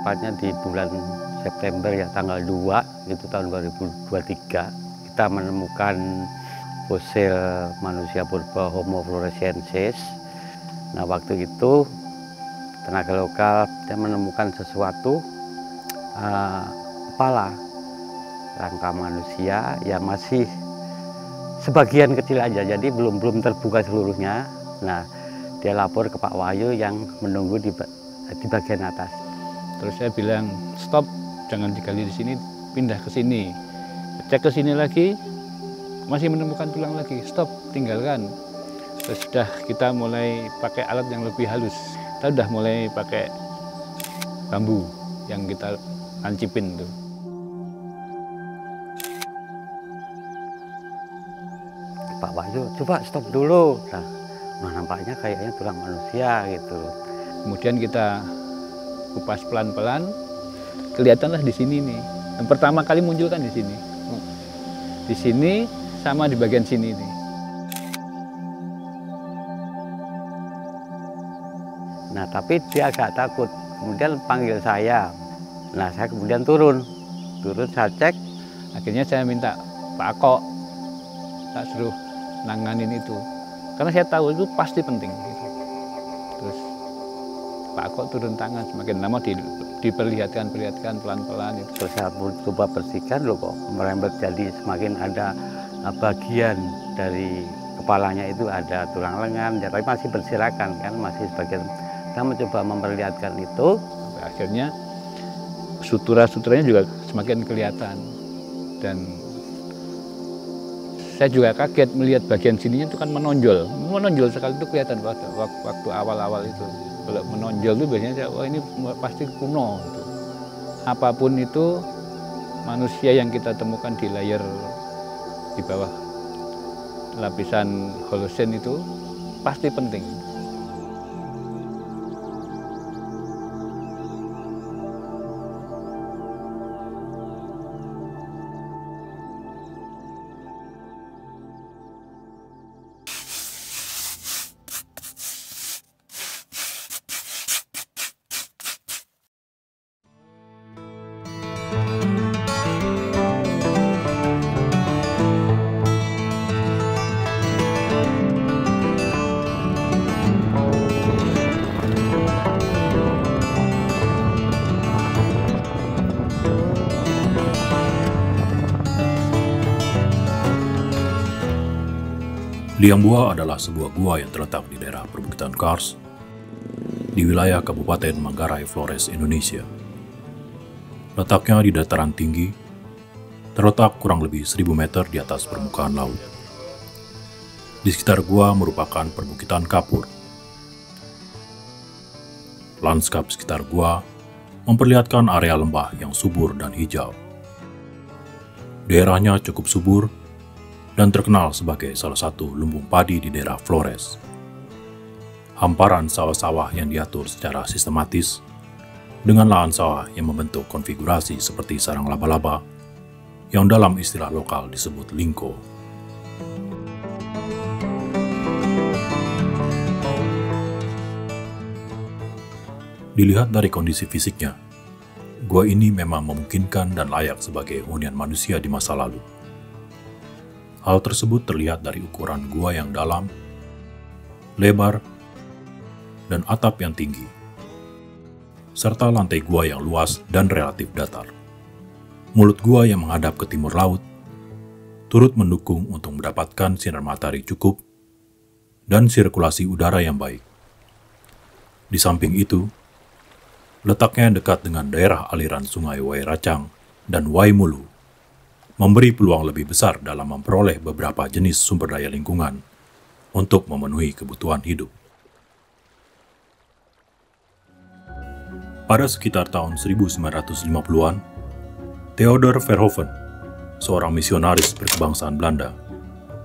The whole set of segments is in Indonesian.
tepatnya di bulan September ya, tanggal 2 itu tahun 2023 kita menemukan fosil manusia purba Homo floresiensis. Nah, waktu itu tenaga lokal menemukan sesuatu kepala rangka manusia yang masih sebagian kecil aja, jadi belum terbuka seluruhnya. Nah, dia lapor ke Pak Wahyu yang menunggu di bagian atas. Terus saya bilang, stop, jangan digali di sini, pindah ke sini. Cek ke sini lagi, masih menemukan tulang lagi, stop, tinggalkan. Terus sudah kita mulai pakai alat yang lebih halus. Kita sudah mulai pakai bambu yang kita lancipin tuh. Pak Wahyu, coba stop dulu. Nah, nampaknya kayaknya tulang manusia gitu. Kemudian kita kupas pelan-pelan, kelihatanlah di sini nih. Yang pertama kali muncul kan di sini. Di sini sama di bagian sini nih. Nah, tapi dia agak takut. Kemudian panggil saya. Nah, saya kemudian turun saya cek. Akhirnya saya minta Pak Ako, tak suruh nanganin itu. Karena saya tahu itu pasti penting. Terus Pak Ako turun tangan, semakin lama diperlihatkan pelan-pelan. Terus saya coba bersihkan, loh kok merembet, jadi semakin ada bagian dari kepalanya itu ada tulang lengan, ya, tapi masih berserakan kan, masih sebagian. Kita mencoba memperlihatkan itu. Akhirnya sutura-suturanya juga semakin kelihatan. Dan saya juga kaget melihat bagian sininya itu kan menonjol sekali, itu kelihatan waktu awal-awal itu. Kalau menonjol itu biasanya, wah ini pasti kuno. Gitu. Apapun itu, manusia yang kita temukan di layer di bawah lapisan Holocene itu pasti penting. Liang Bua adalah sebuah gua yang terletak di daerah perbukitan Kars, di wilayah Kabupaten Manggarai, Flores, Indonesia. Letaknya di dataran tinggi, terletak kurang lebih 1000 meter di atas permukaan laut. Di sekitar gua merupakan perbukitan kapur. Lanskap sekitar gua memperlihatkan area lembah yang subur dan hijau. Daerahnya cukup subur dan terkenal sebagai salah satu lumbung padi di daerah Flores. Hamparan sawah-sawah yang diatur secara sistematis, dengan lahan sawah yang membentuk konfigurasi seperti sarang laba-laba, yang dalam istilah lokal disebut lingko. Dilihat dari kondisi fisiknya, gua ini memang memungkinkan dan layak sebagai hunian manusia di masa lalu. Hal tersebut terlihat dari ukuran gua yang dalam, lebar, dan atap yang tinggi, serta lantai gua yang luas dan relatif datar. Mulut gua yang menghadap ke timur laut turut mendukung untuk mendapatkan sinar matahari cukup dan sirkulasi udara yang baik. Di samping itu, letaknya dekat dengan daerah aliran sungai Wairacang dan Waimulu, memberi peluang lebih besar dalam memperoleh beberapa jenis sumber daya lingkungan untuk memenuhi kebutuhan hidup. Pada sekitar tahun 1950-an, Theodor Verhoeven, seorang misionaris berkebangsaan Belanda,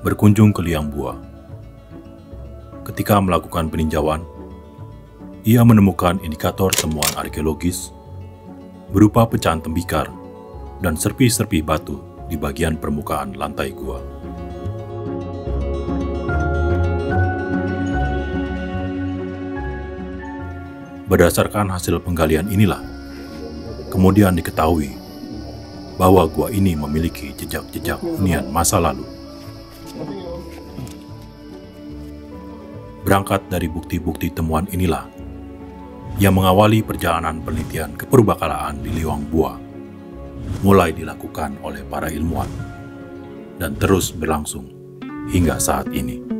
berkunjung ke Liang Bua. Ketika melakukan peninjauan, ia menemukan indikator temuan arkeologis berupa pecahan tembikar dan serpi-serpi batu di bagian permukaan lantai gua. Berdasarkan hasil penggalian inilah, Kemudian diketahui bahwa gua ini memiliki jejak-jejak hunian masa lalu. Berangkat dari bukti-bukti temuan inilah yang mengawali perjalanan penelitian kepurbakalaan di Liwang Bua, mulai dilakukan oleh para ilmuwan dan terus berlangsung hingga saat ini.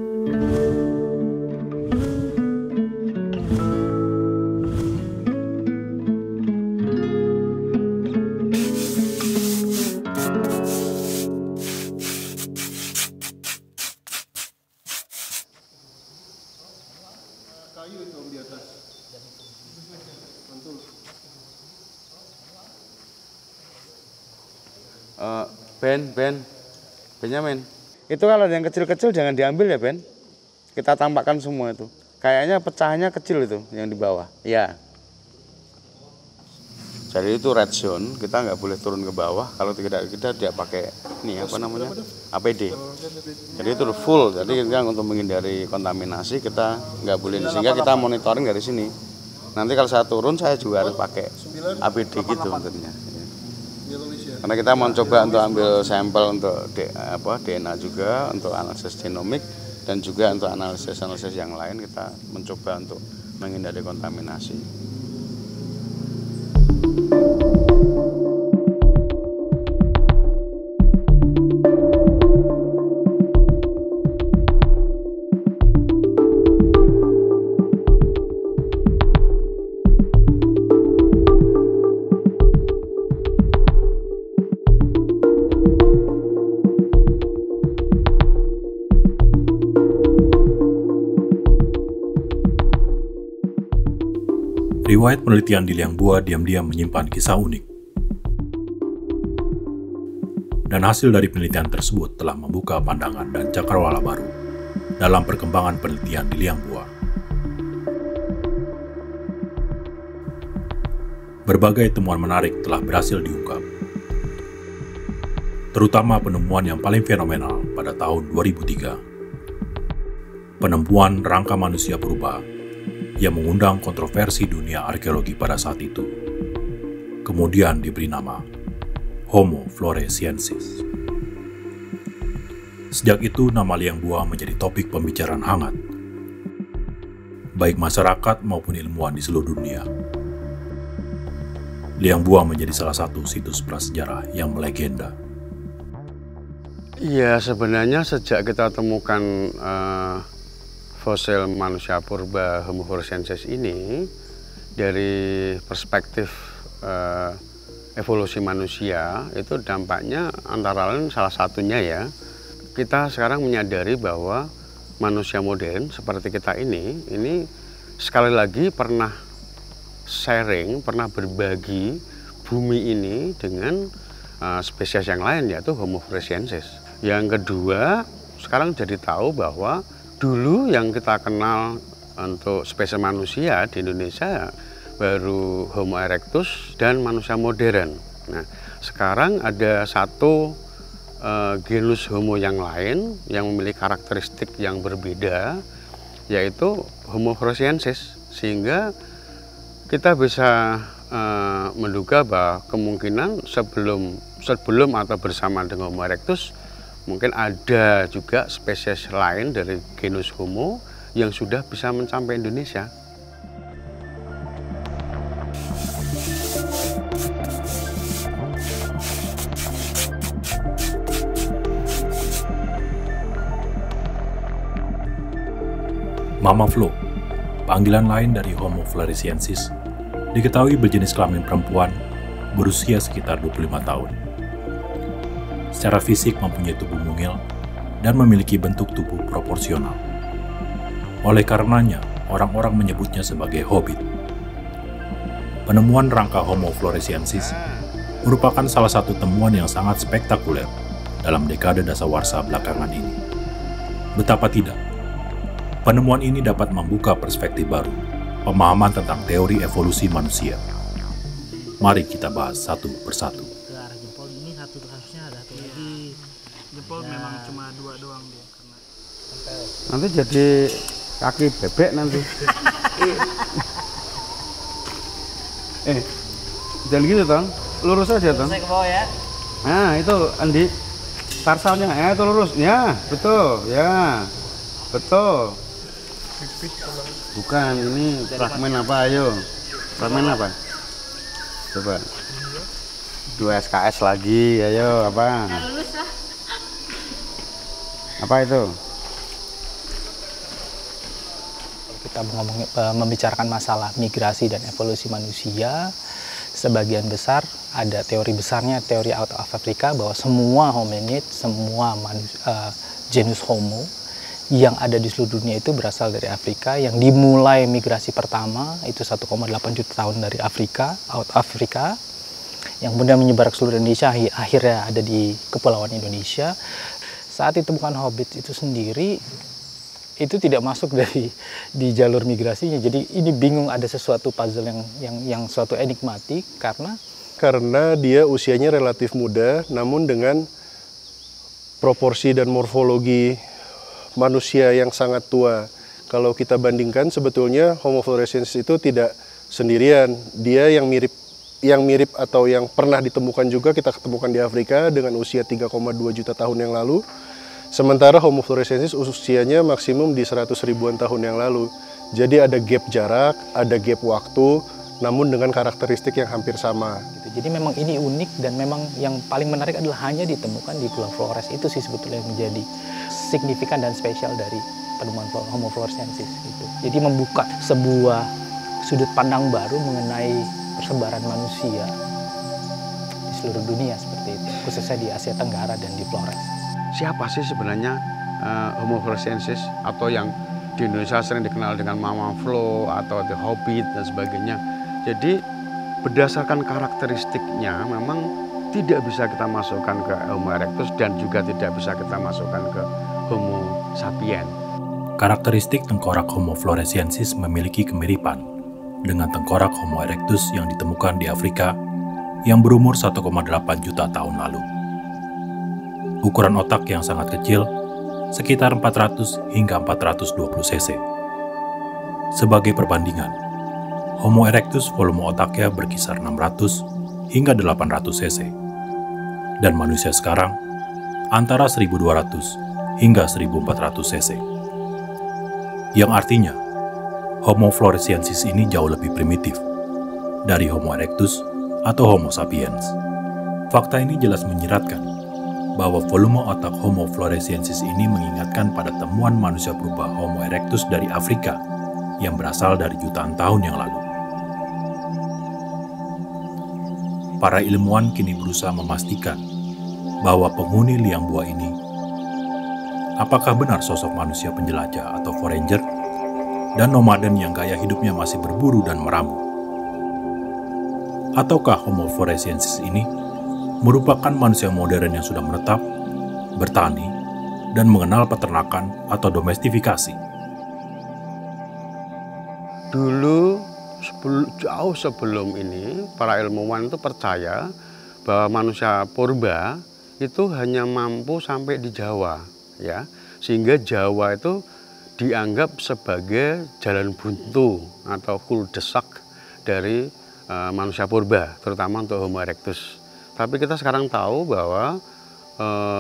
Benyamin, itu kalau yang kecil-kecil jangan diambil ya Ben. Kita tampakkan semua itu. Kayaknya pecahannya kecil itu yang di bawah. Ya. Jadi itu red zone, kita nggak boleh turun ke bawah. Kalau tidak kita pakai ini apa namanya APD. Jadi itu full. Jadi kita untuk menghindari kontaminasi kita nggak boleh. Sehingga kita monitoring dari sini. Nanti kalau saya turun saya juga harus pakai APD gitu tentunya. Karena kita mau coba untuk ambil sampel untuk DNA juga, untuk analisis genomik, dan juga untuk analisis yang lain kita mencoba untuk menghindari kontaminasi. Riwayat penelitian di Liang Bua diam-diam menyimpan kisah unik. Dan hasil dari penelitian tersebut telah membuka pandangan dan cakrawala baru dalam perkembangan penelitian di Liang Bua. Berbagai temuan menarik telah berhasil diungkap, terutama penemuan yang paling fenomenal pada tahun 2003. Penemuan rangka manusia purba yang mengundang kontroversi dunia arkeologi pada saat itu. Kemudian diberi nama Homo floresiensis. Sejak itu nama Liang Bua menjadi topik pembicaraan hangat, baik masyarakat maupun ilmuwan di seluruh dunia. Liang Bua menjadi salah satu situs prasejarah yang melegenda. Iya, sebenarnya sejak kita temukan fosil manusia purba Homo floresiensis ini, dari perspektif evolusi manusia itu dampaknya antara lain salah satunya ya, kita sekarang menyadari bahwa manusia modern seperti kita ini sekali lagi pernah sharing, pernah berbagi bumi ini dengan spesies yang lain, yaitu Homo floresiensis. Yang kedua, sekarang jadi tahu bahwa dulu yang kita kenal untuk spesies manusia di Indonesia baru Homo erectus dan manusia modern. Nah, sekarang ada satu genus Homo yang lain yang memiliki karakteristik yang berbeda, yaitu Homo floresiensis. Sehingga kita bisa menduga bahwa kemungkinan sebelum atau bersama dengan Homo erectus mungkin ada juga spesies lain dari genus Homo yang sudah bisa mencapai Indonesia. Mama Flo, panggilan lain dari Homo floresiensis, diketahui berjenis kelamin perempuan berusia sekitar 25 tahun. Secara fisik mempunyai tubuh mungil dan memiliki bentuk tubuh proporsional. Oleh karenanya, orang-orang menyebutnya sebagai hobbit. Penemuan rangka Homo floresiensis merupakan salah satu temuan yang sangat spektakuler dalam dekade dasawarsa belakangan ini. Betapa tidak, penemuan ini dapat membuka perspektif baru, pemahaman tentang teori evolusi manusia. Mari kita bahas satu persatu. Jempol memang cuma 2 doang dia karena Nanti jadi kaki bebek nanti. Dan gitu Ton, lurus aja Ton. Saya ke bawah ya. Nah itu Andi, tarsalnya, itu lurus, ya betul, ya betul. Bukan, ini fragmen apa, ayo. Fragmen apa? Coba. 2 SKS lagi, ayo apa? Apa itu? Kita membicarakan masalah migrasi dan evolusi manusia, sebagian besar ada teori besarnya, teori out of Africa, bahwa semua hominid, semua genus Homo yang ada di seluruh dunia itu berasal dari Afrika, yang dimulai migrasi pertama itu 1,8 juta tahun dari Afrika, out of Afrika, yang kemudian menyebar ke seluruh Indonesia, akhirnya ada di Kepulauan Indonesia. Saat itu bukan hobbit itu sendiri, itu tidak masuk di jalur migrasinya. Jadi ini bingung, ada sesuatu puzzle yang suatu enigmatik karena dia usianya relatif muda, namun dengan proporsi dan morfologi manusia yang sangat tua. Kalau kita bandingkan, sebetulnya Homo floresiensis itu tidak sendirian. Dia yang mirip atau yang pernah ditemukan juga kita ketemukan di Afrika dengan usia 3,2 juta tahun yang lalu. Sementara Homo floresiensis usianya maksimum di 100 ribuan tahun yang lalu. Jadi ada gap jarak, ada gap waktu, namun dengan karakteristik yang hampir sama. Jadi memang ini unik, dan memang yang paling menarik adalah hanya ditemukan di Pulau Flores. Itu sih sebetulnya yang menjadi signifikan dan spesial dari penemuan Homo floresiensis. Gitu. Jadi membuka sebuah sudut pandang baru mengenai persebaran manusia di seluruh dunia seperti itu, khususnya di Asia Tenggara dan di Flores. Siapa sih sebenarnya Homo floresiensis, atau yang di Indonesia sering dikenal dengan Mama Flo atau The Hobbit dan sebagainya. Jadi berdasarkan karakteristiknya memang tidak bisa kita masukkan ke Homo erectus dan juga tidak bisa kita masukkan ke Homo sapiens. Karakteristik tengkorak Homo floresiensis memiliki kemiripan dengan tengkorak Homo erectus yang ditemukan di Afrika yang berumur 1,8 juta tahun lalu. Ukuran otak yang sangat kecil, sekitar 400 hingga 420 cc. Sebagai perbandingan, Homo erectus volume otaknya berkisar 600 hingga 800 cc, dan manusia sekarang antara 1200 hingga 1400 cc. Yang artinya, Homo floresiensis ini jauh lebih primitif dari Homo erectus atau Homo sapiens. Fakta ini jelas menyiratkan bahwa volume otak Homo floresiensis ini mengingatkan pada temuan manusia purba Homo erectus dari Afrika yang berasal dari jutaan tahun yang lalu. Para ilmuwan kini berusaha memastikan bahwa penghuni liang buah ini apakah benar sosok manusia penjelajah atau forager dan nomaden yang gaya hidupnya masih berburu dan meramu. Ataukah Homo floresiensis ini merupakan manusia modern yang sudah menetap, bertani, dan mengenal peternakan atau domestifikasi. Dulu, jauh sebelum ini, para ilmuwan itu percaya bahwa manusia purba itu hanya mampu sampai di Jawa, ya, sehingga Jawa itu dianggap sebagai jalan buntu atau cul-de-sac dari manusia purba, terutama untuk Homo erectus. Tapi kita sekarang tahu bahwa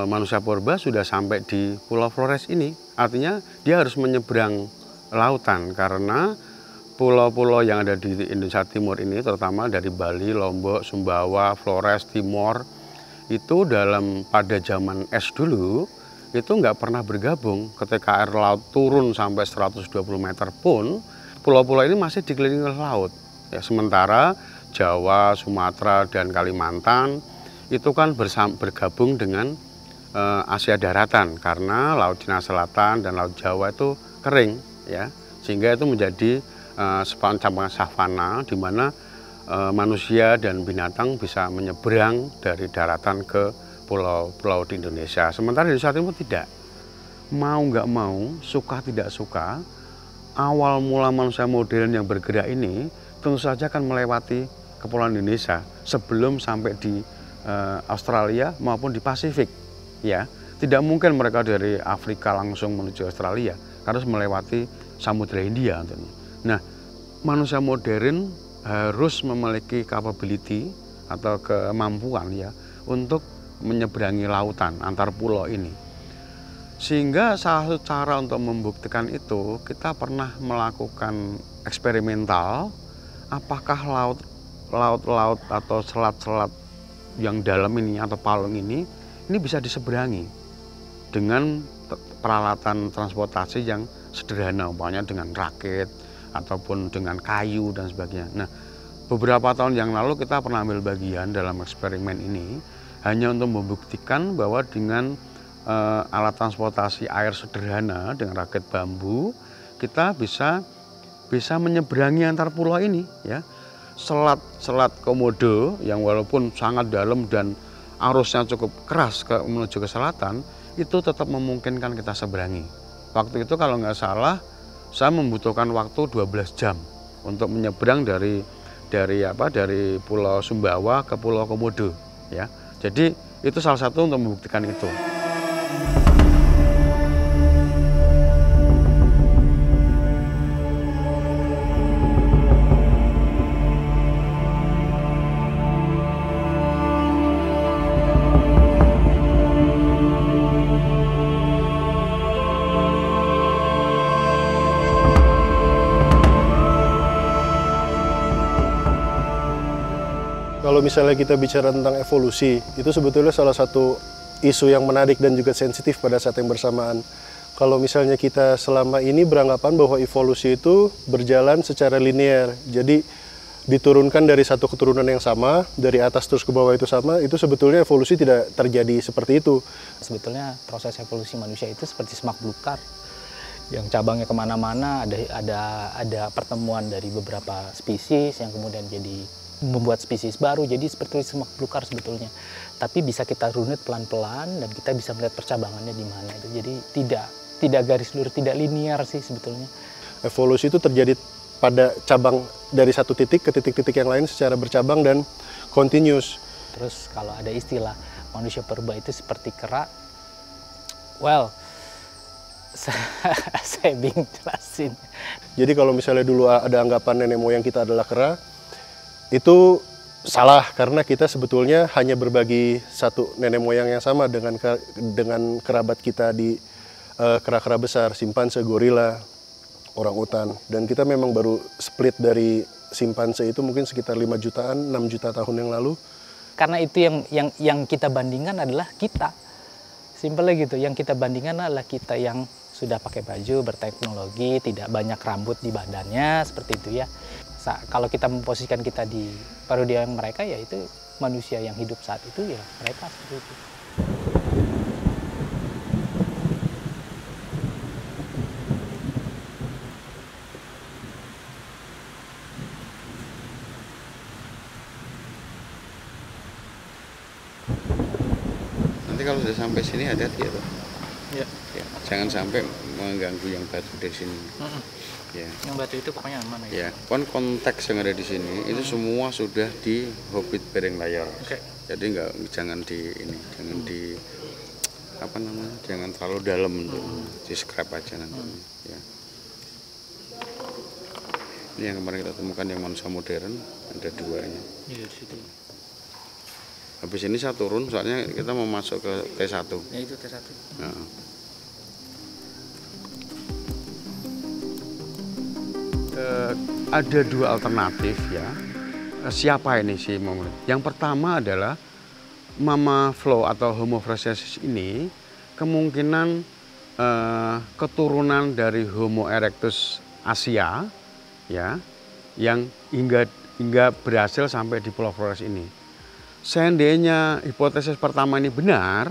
manusia purba sudah sampai di Pulau Flores ini. Artinya dia harus menyeberang lautan, karena pulau-pulau yang ada di Indonesia Timur ini, terutama dari Bali, Lombok, Sumbawa, Flores, Timor, itu pada zaman es dulu, itu nggak pernah bergabung. Ketika air laut turun sampai 120 meter pun, pulau-pulau ini masih dikelilingi oleh laut. Ya, sementara Jawa, Sumatera, dan Kalimantan itu kan bergabung dengan Asia daratan, karena Laut Cina Selatan dan Laut Jawa itu kering, ya, sehingga itu menjadi semacam savana di mana manusia dan binatang bisa menyeberang dari daratan ke pulau-pulau di Indonesia. Sementara di Indonesia Timur tidak. Mau nggak mau, suka tidak suka, awal mula manusia modern yang bergerak ini tentu saja akan melewati Kepulauan Indonesia sebelum sampai di Australia maupun di Pasifik, ya. Tidak mungkin mereka dari Afrika langsung menuju Australia, harus melewati Samudra Hindia. Nah, manusia modern harus memiliki capability atau kemampuan ya untuk menyeberangi lautan antar pulau ini. Sehingga salah satu cara untuk membuktikan itu, kita pernah melakukan eksperimental apakah laut-laut atau selat-selat yang dalam ini atau palung ini bisa diseberangi dengan peralatan transportasi yang sederhana, umpamanya dengan rakit ataupun dengan kayu dan sebagainya. Nah, beberapa tahun yang lalu kita pernah ambil bagian dalam eksperimen ini hanya untuk membuktikan bahwa dengan alat transportasi air sederhana dengan rakit bambu kita bisa menyeberangi antar pulau ini ya. Selat Komodo yang walaupun sangat dalam dan arusnya cukup keras menuju ke selatan itu tetap memungkinkan kita seberangi. Waktu itu kalau nggak salah saya membutuhkan waktu 12 jam untuk menyeberang dari Pulau Sumbawa ke Pulau Komodo ya. Jadi itu salah satu untuk membuktikan itu. Kalau misalnya kita bicara tentang evolusi, itu sebetulnya salah satu isu yang menarik dan juga sensitif pada saat yang bersamaan. Kalau misalnya kita selama ini beranggapan bahwa evolusi itu berjalan secara linear, jadi diturunkan dari satu keturunan yang sama, dari atas terus ke bawah itu sama, itu sebetulnya evolusi tidak terjadi seperti itu. Sebetulnya proses evolusi manusia itu seperti semak belukar, yang cabangnya kemana-mana, ada pertemuan dari beberapa spesies yang kemudian jadi membuat spesies baru, jadi seperti semak belukar sebetulnya. Tapi bisa kita runut pelan-pelan dan kita bisa melihat percabangannya di mana itu. Jadi tidak garis lurus, tidak linear sih sebetulnya. Evolusi itu terjadi pada cabang dari satu titik ke titik-titik yang lain secara bercabang dan continuous. Terus kalau ada istilah manusia purba itu seperti kera, well, saya bingung jelasin. Jadi kalau misalnya dulu ada anggapan nenek moyang kita adalah kera, itu salah karena kita sebetulnya hanya berbagi satu nenek moyang yang sama dengan kerabat kita di kera-kera besar, simpanse, gorila, orangutan. Dan kita memang baru split dari simpanse itu mungkin sekitar 5 jutaan, 6 juta tahun yang lalu. Karena itu yang kita bandingkan adalah kita. Simpelnya gitu, yang kita bandingkan adalah kita yang sudah pakai baju, berteknologi, tidak banyak rambut di badannya, seperti itu ya. Kalau kita memposisikan kita di periode yang mereka, ya itu manusia yang hidup saat itu, ya mereka seperti itu. Nanti kalau sudah sampai sini hati-hati ya, Pak. Ya. Ya, jangan sampai mengganggu yang batu dari sini. Ya. Yang batu itu pokoknya aman ya. Konteks yang ada di sini itu semua sudah di Hobbit Bering Layar. Okay. Jadi jangan jangan terlalu dalam untuk di scrap aja nanti. Ya. Ini yang kemarin kita temukan yang manusia modern ada 2 ini. Iya di situ. Habis ini saya turun soalnya kita mau masuk ke T1. Ya itu T1. Nah. Ada 2 alternatif ya. Siapa ini si Mama? Yang pertama adalah Mama Flow atau Homo floresiensis ini kemungkinan keturunan dari Homo erectus Asia ya, yang hingga berhasil sampai di Pulau Flores ini. Seandainya hipotesis pertama ini benar,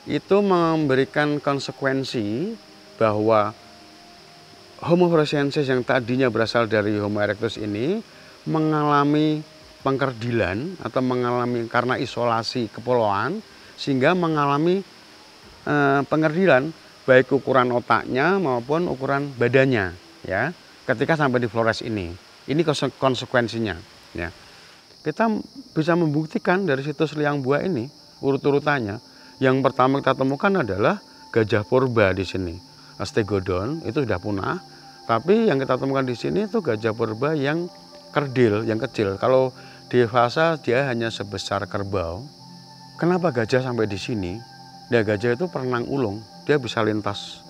itu memberikan konsekuensi bahwa Homo floresiensis yang tadinya berasal dari Homo erectus ini mengalami pengkerdilan atau mengalami karena isolasi kepulauan sehingga mengalami pengerdilan baik ukuran otaknya maupun ukuran badannya ya ketika sampai di Flores ini. Ini konsekuensinya ya. Kita bisa membuktikan dari situs liang buah ini urut-urutannya. Yang pertama kita temukan adalah gajah purba di sini. Stegodon itu sudah punah, tapi yang kita temukan di sini itu gajah purba yang kerdil yang kecil. Kalau dewasa dia hanya sebesar kerbau. Kenapa gajah sampai di sini? Nah, gajah itu perenang ulung, dia bisa lintas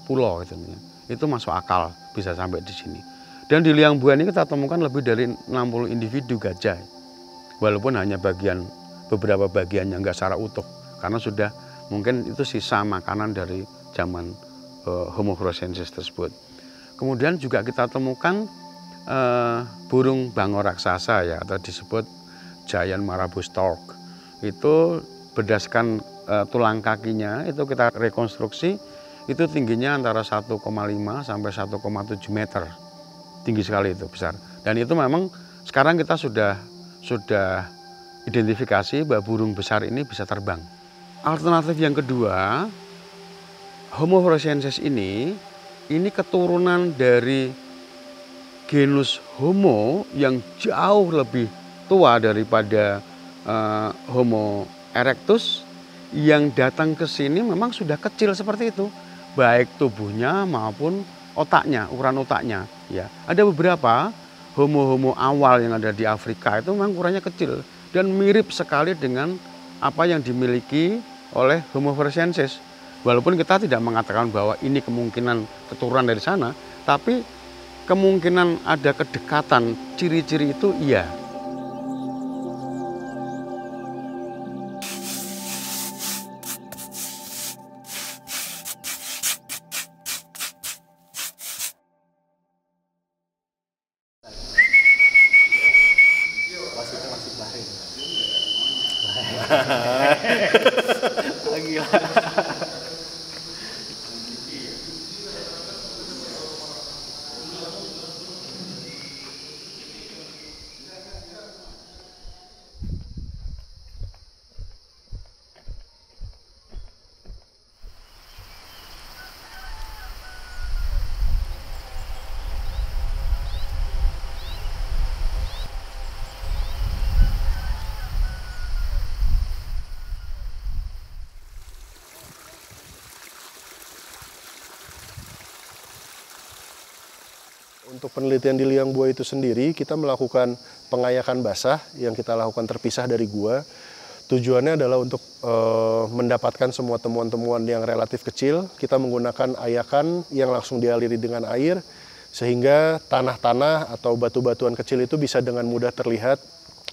pulau gitu. Itu masuk akal bisa sampai di sini. Dan di Liang Bua ini kita temukan lebih dari 60 individu gajah. Walaupun hanya beberapa bagian yang enggak secara utuh, karena sudah mungkin itu sisa makanan dari zaman Homo floresiensis tersebut. Kemudian juga kita temukan burung bangau raksasa ya, atau disebut giant marabou stork. Itu berdasarkan tulang kakinya itu kita rekonstruksi, itu tingginya antara 1,5 sampai 1,7 meter. Tinggi sekali itu, besar. Dan itu memang sekarang kita sudah identifikasi bahwa burung besar ini bisa terbang. Alternatif yang kedua, Homo floresiensis ini keturunan dari genus Homo yang jauh lebih tua daripada Homo erectus, yang datang ke sini memang sudah kecil seperti itu, baik tubuhnya maupun otaknya, ukuran otaknya. Ya, ada beberapa Homo awal yang ada di Afrika itu memang ukurannya kecil dan mirip sekali dengan apa yang dimiliki oleh Homo floresiensis. Walaupun kita tidak mengatakan bahwa ini kemungkinan keturunan dari sana, tapi kemungkinan ada kedekatan ciri-ciri itu iya. Untuk penelitian di Liang Bua itu sendiri, kita melakukan pengayakan basah yang kita lakukan terpisah dari gua. Tujuannya adalah untuk mendapatkan semua temuan-temuan yang relatif kecil. Kita menggunakan ayakan yang langsung dialiri dengan air, sehingga tanah-tanah atau batu-batuan kecil itu bisa dengan mudah terlihat.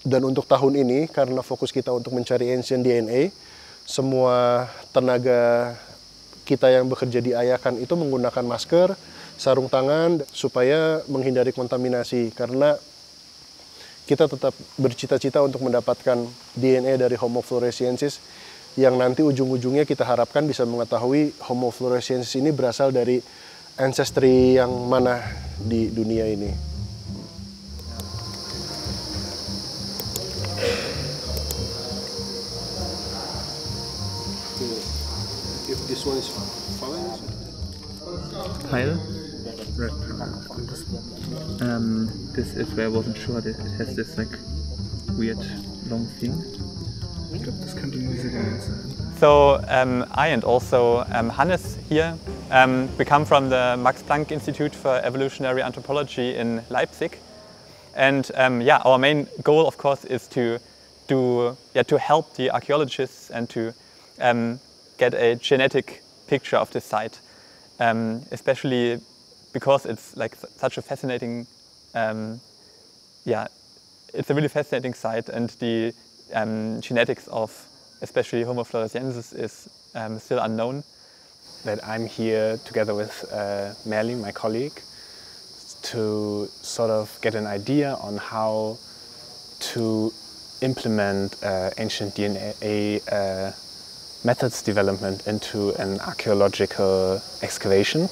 Dan untuk tahun ini, karena fokus kita untuk mencari ancient DNA, semua tenaga kita yang bekerja di ayakan itu menggunakan masker, sarung tangan supaya menghindari kontaminasi, karena kita tetap bercita-cita untuk mendapatkan DNA dari Homo floresiensis yang nanti ujung-ujungnya kita harapkan bisa mengetahui Homo floresiensis ini berasal dari ancestry yang mana di dunia ini. If this one is falling. Pile. This is where I wasn't sure that it has this like weird long thing. So I and also Hannes here, we come from the Max Planck Institute for Evolutionary Anthropology in Leipzig, and yeah, our main goal, of course, is to help the archaeologists and to get a genetic picture of this site, especially because it's like such a fascinating, it's a really fascinating site, and the genetics of especially Homo floresiensis is still unknown. That I'm here together with Merlin, my colleague, to sort of get an idea on how to implement ancient DNA methods development into an archaeological excavation.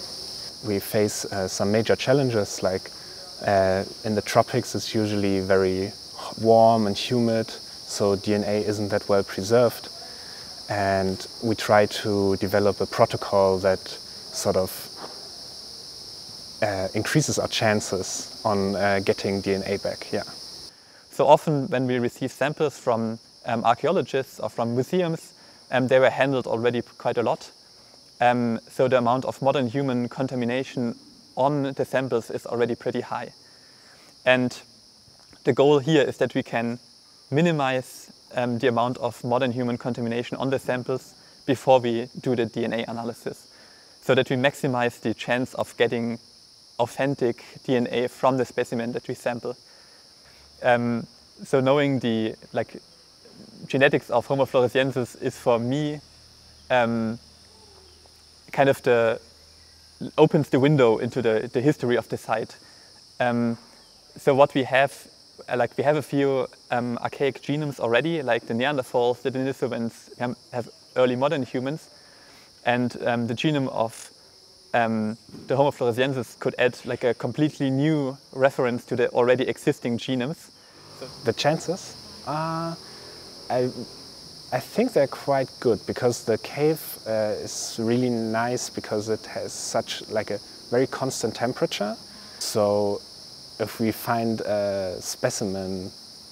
We face some major challenges, like in the tropics it's usually very warm and humid, so DNA isn't that well preserved, and we try to develop a protocol that sort of increases our chances on getting DNA back. Yeah. So often when we receive samples from archaeologists or from museums, they were handled already quite a lot. So the amount of modern human contamination on the samples is already pretty high. And the goal here is that we can minimize the amount of modern human contamination on the samples before we do the DNA analysis, so that we maximize the chance of getting authentic DNA from the specimen that we sample. So knowing the genetics of Homo floresiensis is for me kind of opens the window into the history of the site. So what we have, we have a few archaic genomes already, like the Neanderthals, the Denisovans, have early modern humans, and the genome of the Homo floresiensis could add like a completely new reference to the already existing genomes. The chances are, I think they're quite good, because the cave is really nice because it has such like a very constant temperature. So if we find a specimen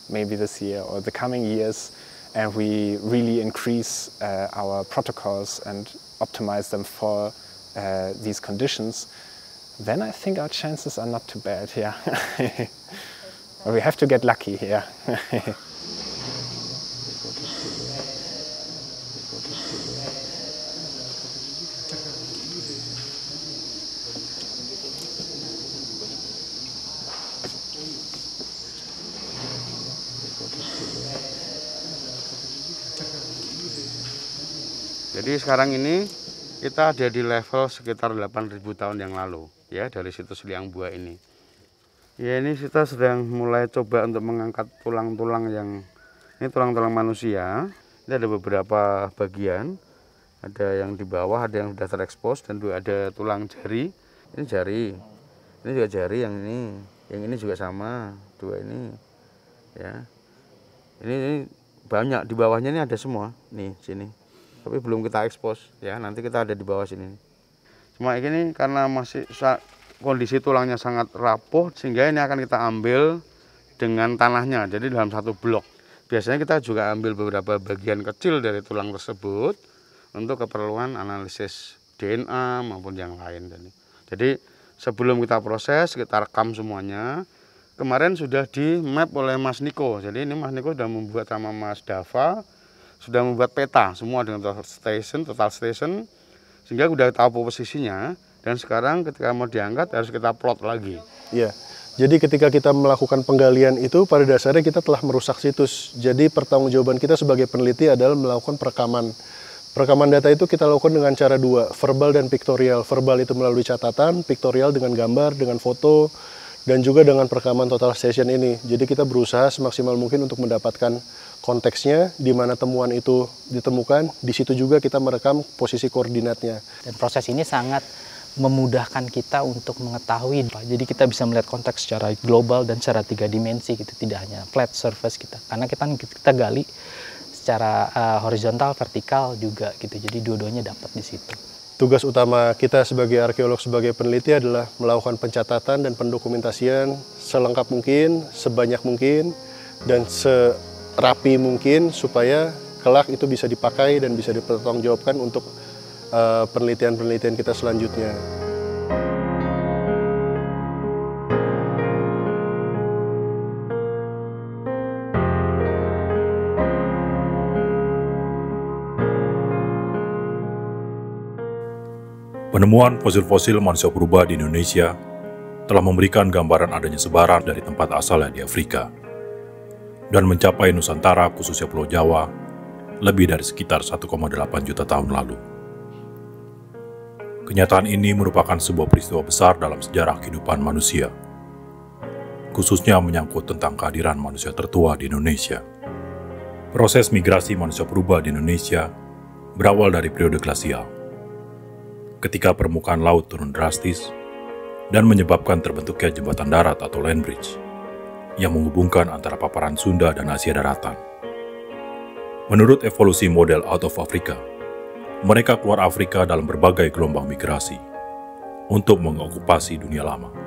maybe this year or the coming years, and we really increase our protocols and optimize them for these conditions, then I think our chances are not too bad, yeah. We have to get lucky here. Jadi sekarang ini kita ada di level sekitar 8.000 tahun yang lalu, ya, dari situs liang buah ini. Ya, ini kita sedang mulai coba untuk mengangkat tulang-tulang yang ini tulang-tulang manusia. Ini ada beberapa bagian, ada yang di bawah, ada yang sudah terekspos, dan ada tulang jari. Ini jari, ini juga jari, yang ini juga sama, dua ini, ya. Ini banyak, di bawahnya ini ada semua, nih sini. Tapi belum kita ekspos, ya, nanti kita ada di bawah sini. Cuma ini karena masih kondisi tulangnya sangat rapuh, sehingga ini akan kita ambil dengan tanahnya, jadi dalam satu blok. Biasanya kita juga ambil beberapa bagian kecil dari tulang tersebut untuk keperluan analisis DNA maupun yang lain. Jadi sebelum kita proses, kita rekam semuanya. Kemarin sudah di map oleh Mas Niko, jadi ini Mas Niko sudah membuat sama Mas Dava, sudah membuat peta semua dengan total station, sehingga sudah tahu posisinya, dan sekarang ketika mau diangkat harus kita plot lagi. Iya, jadi ketika kita melakukan penggalian itu pada dasarnya kita telah merusak situs. Jadi pertanggungjawaban kita sebagai peneliti adalah melakukan perekaman. Perekaman data itu kita lakukan dengan cara dua, verbal dan pictorial. Verbal itu melalui catatan, pictorial dengan gambar, dengan foto, dan juga dengan perekaman total station ini. Jadi kita berusaha semaksimal mungkin untuk mendapatkan konteksnya, di mana temuan itu ditemukan, di situ juga kita merekam posisi koordinatnya. Dan proses ini sangat memudahkan kita untuk mengetahui. Jadi kita bisa melihat konteks secara global dan secara 3 dimensi gitu, tidak hanya flat surface kita. Karena kita gali secara horizontal, vertikal juga gitu. Jadi dua-duanya dapat di situ. Tugas utama kita sebagai arkeolog, sebagai peneliti adalah melakukan pencatatan dan pendokumentasian selengkap mungkin, sebanyak mungkin, dan serapi mungkin supaya kelak itu bisa dipakai dan bisa dipertanggungjawabkan untuk penelitian-penelitian kita selanjutnya. Penemuan fosil-fosil manusia purba di Indonesia telah memberikan gambaran adanya sebaran dari tempat asalnya di Afrika dan mencapai Nusantara, khususnya Pulau Jawa, lebih dari sekitar 1,8 juta tahun lalu. Kenyataan ini merupakan sebuah peristiwa besar dalam sejarah kehidupan manusia, khususnya menyangkut tentang kehadiran manusia tertua di Indonesia. Proses migrasi manusia purba di Indonesia berawal dari periode glasial, ketika permukaan laut turun drastis dan menyebabkan terbentuknya jembatan darat atau land bridge yang menghubungkan antara paparan Sunda dan Asia daratan. Menurut evolusi model Out of Africa, mereka keluar Afrika dalam berbagai gelombang migrasi untuk mengokupasi dunia lama.